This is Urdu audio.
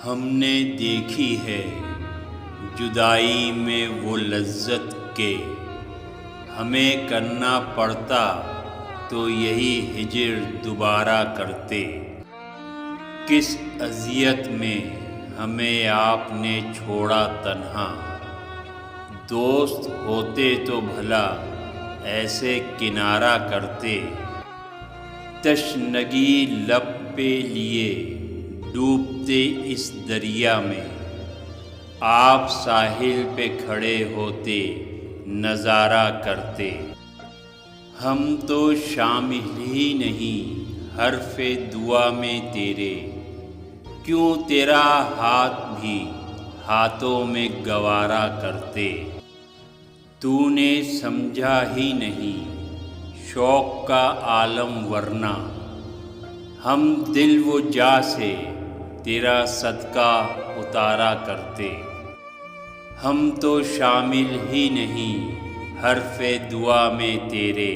ہم نے دیکھی ہے جدائی میں وہ لذت کے ہمیں کرنا پڑتا تو یہی ہجر دوبارہ کرتے۔ کس اذیت میں ہمیں آپ نے چھوڑا تنہا، دوست ہوتے تو بھلا ایسے کنارہ کرتے۔ تشنگی لب پہ لیے ڈوبتے اس دریا میں، آپ ساحل پہ کھڑے ہوتے نظارہ کرتے۔ ہم تو شامل ہی نہیں حرف دعا میں تیرے، کیوں تیرا ہاتھ بھی ہاتھوں میں گوارا کرتے۔ تو نے سمجھا ہی نہیں شوق کا عالم ورنہ، ہم دل و جاں سے تیرا صدقہ اتارا کرتے۔ ہم تو شامل ہی نہیں حرف دعا میں تیرے،